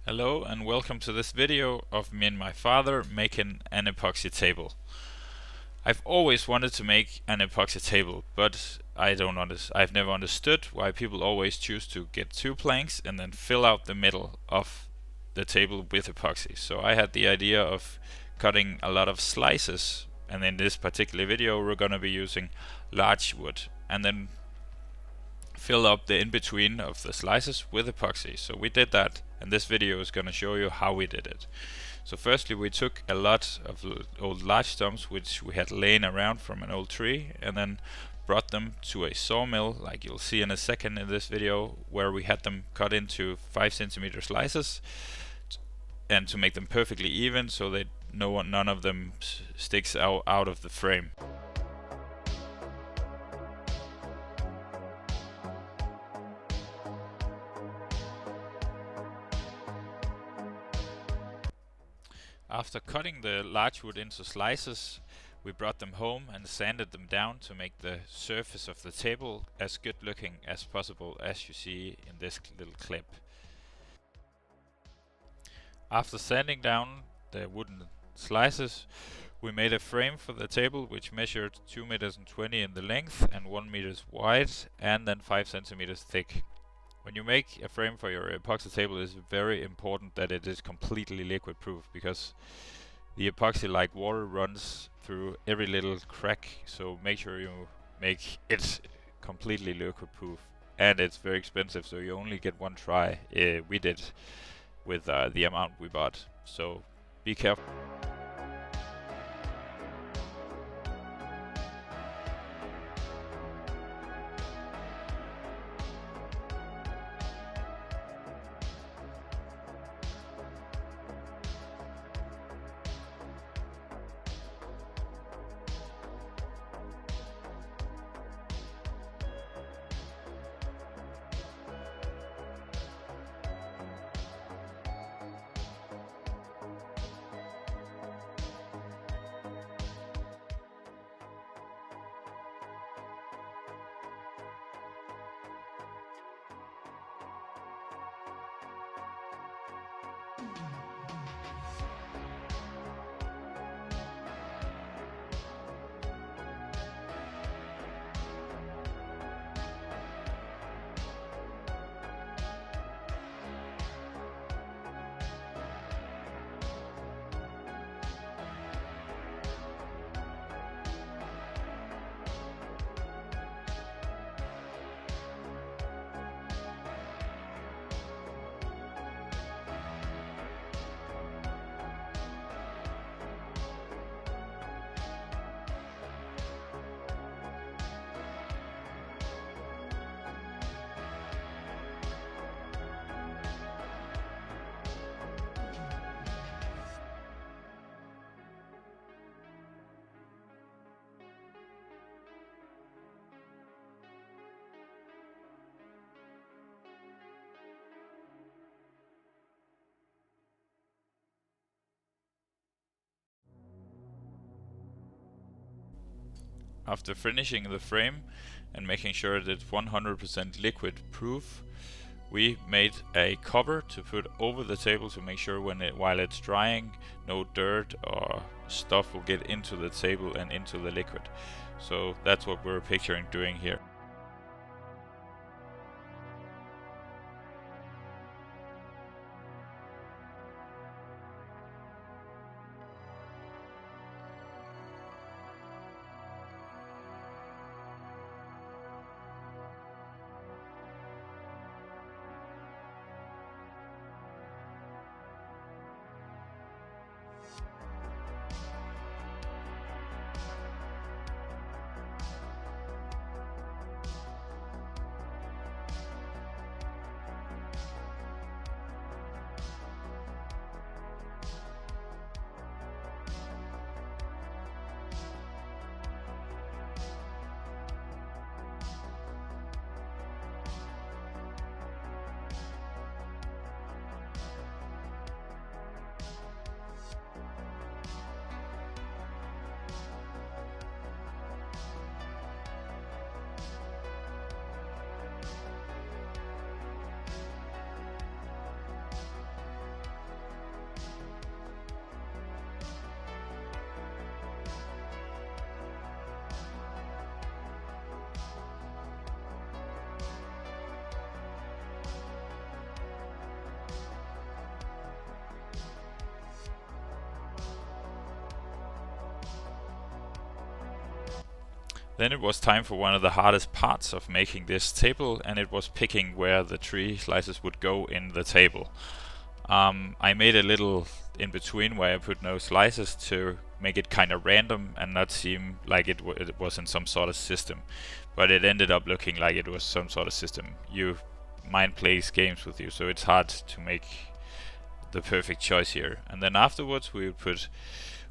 Hello and welcome to this video of me and my father making an epoxy table. I've always wanted to make an epoxy table, but I've never understood why people always choose to get two planks and then fill out the middle of the table with epoxy. So I had the idea of cutting a lot of slices, and in this particular video we're gonna be using larch wood and then fill up the in-between of the slices with epoxy. So we did that, and this video is going to show you how we did it. So firstly we took a lot of old larch stumps which we had laying around from an old tree and then brought them to a sawmill, like you'll see in a second in this video, where we had them cut into 5 cm slices and to make them perfectly even so that none of them sticks out of the frame. After cutting the larch wood into slices, we brought them home and sanded them down to make the surface of the table as good looking as possible, as you see in this little clip. After sanding down the wooden slices, we made a frame for the table which measured 2 meters and 20 in the length and 1 meters wide and then 5 centimeters thick. When you make a frame for your epoxy table, it's very important that it is completely liquid proof, because the epoxy, like water, runs through every little crack, so make sure you make it completely liquid proof. And it's very expensive, so you only get one try. We did with the amount we bought, so be careful. After finishing the frame and making sure that it's 100% liquid proof, we made a cover to put over the table to make sure while it's drying, no dirt or stuff will get into the table and into the liquid. So that's what we're picturing doing here. Then it was time for one of the hardest parts of making this table, and it was picking where the tree slices would go in the table. I made a little in between where I put no slices to make it kind of random and not seem like it was in some sort of system. But it ended up looking like it was some sort of system. Mind plays games with you, so it's hard to make the perfect choice here. And then afterwards we would put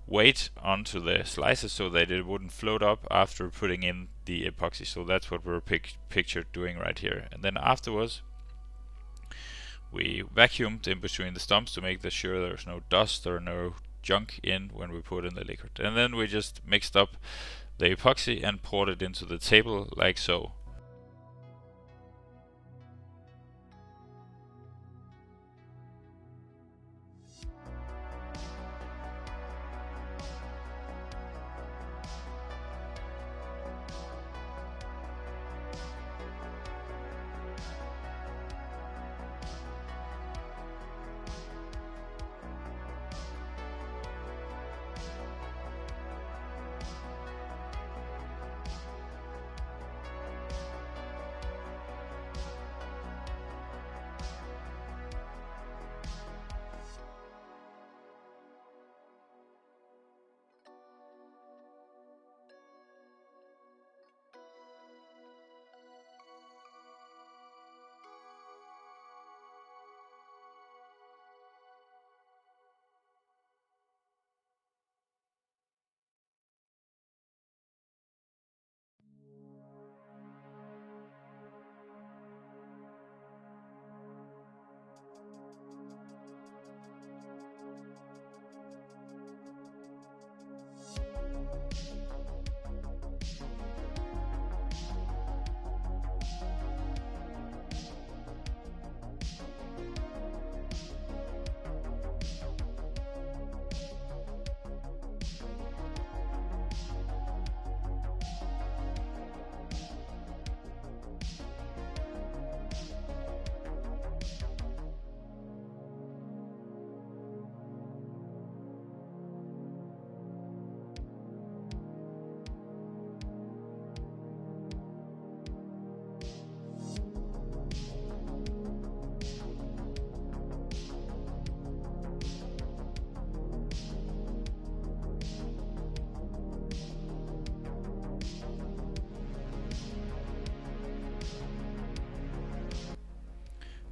weight onto the slices so that it wouldn't float up after putting in the epoxy. So that's what we're pictured doing right here. And then afterwards we vacuumed in between the stumps to make sure there's no dust or no junk in when we put in the liquid. And then we just mixed up the epoxy and poured it into the table like so.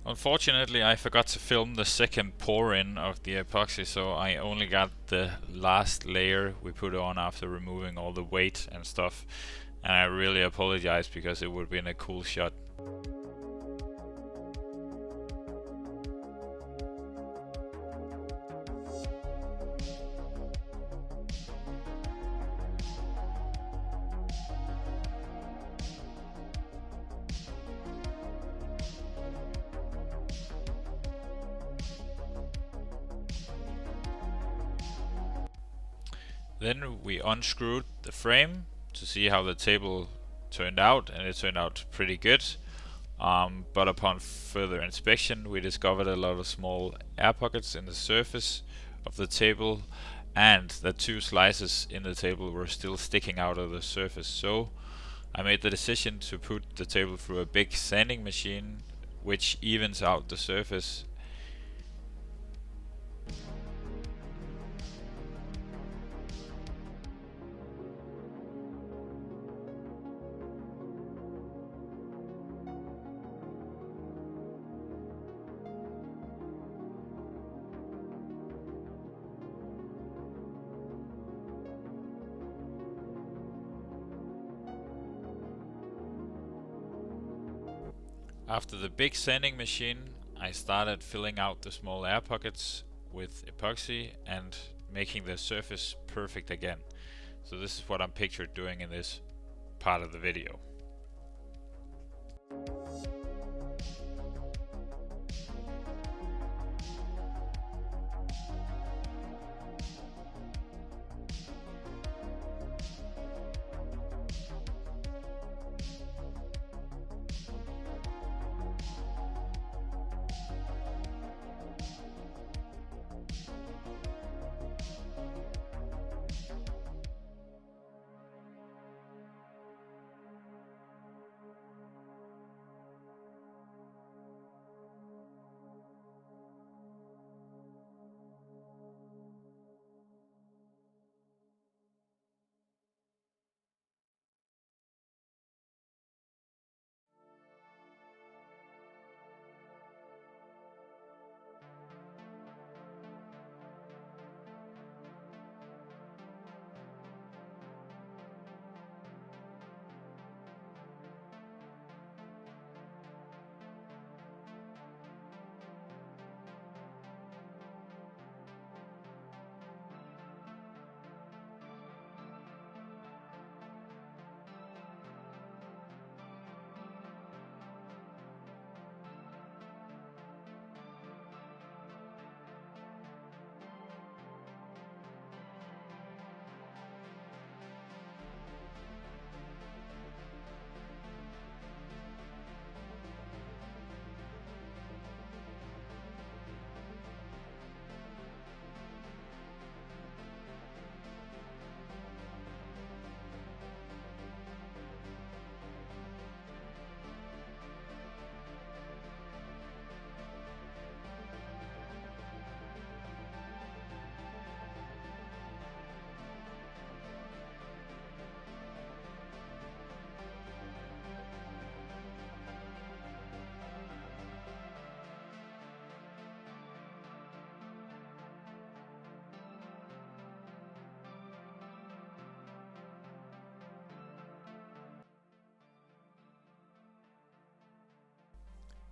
Unfortunately, I forgot to film the second pour in of the epoxy, so I only got the last layer we put on after removing all the weight and stuff. And I really apologize because it would have been a cool shot. Then we unscrewed the frame to see how the table turned out, and it turned out pretty good. But upon further inspection, we discovered a lot of small air pockets in the surface of the table, and the two slices in the table were still sticking out of the surface. So I made the decision to put the table through a big sanding machine, which evens out the surface. After the big sanding machine, I started filling out the small air pockets with epoxy and making the surface perfect again. So this is what I'm pictured doing in this part of the video.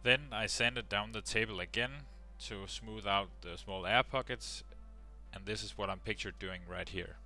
Then I sanded down the table again to smooth out the small air pockets, and this is what I'm pictured doing right here.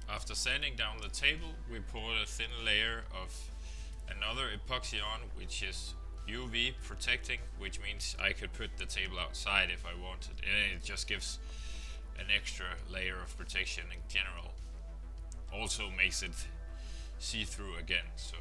After sanding down the table, we poured a thin layer of another epoxy on, which is UV protecting, which means I could put the table outside if I wanted, and it just gives an extra layer of protection in general. Also makes it see-through again, so.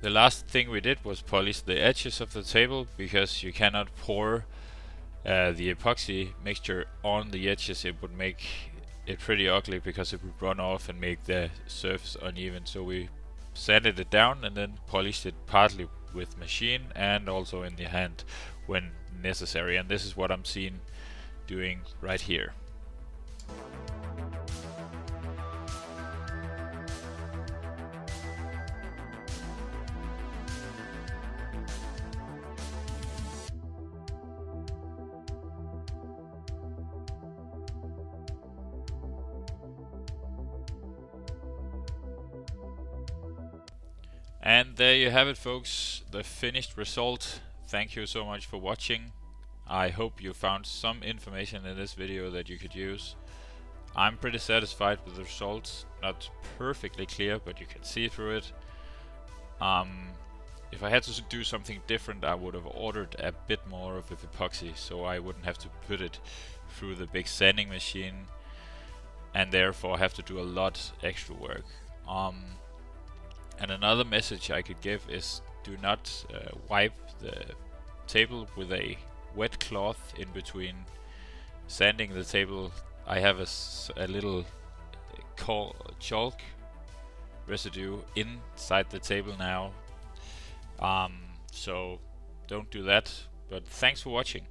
The last thing we did was polish the edges of the table, because you cannot pour the epoxy mixture on the edges. It would make it pretty ugly because it would run off and make the surface uneven. So we sanded it down and then polished it partly with machine and also in the hand when necessary. And this is what I'm seeing doing right here. And there you have it, folks, the finished result. Thank you so much for watching. I hope you found some information in this video that you could use. I'm pretty satisfied with the results. not perfectly clear, but you can see through it. If I had to do something different, I would have ordered a bit more of epoxy, so I wouldn't have to put it through the big sanding machine, and therefore have to do a lot extra work. And another message I could give is, do not wipe the table with a wet cloth in between sanding the table. I have a little chalk residue inside the table now, so don't do that. But thanks for watching.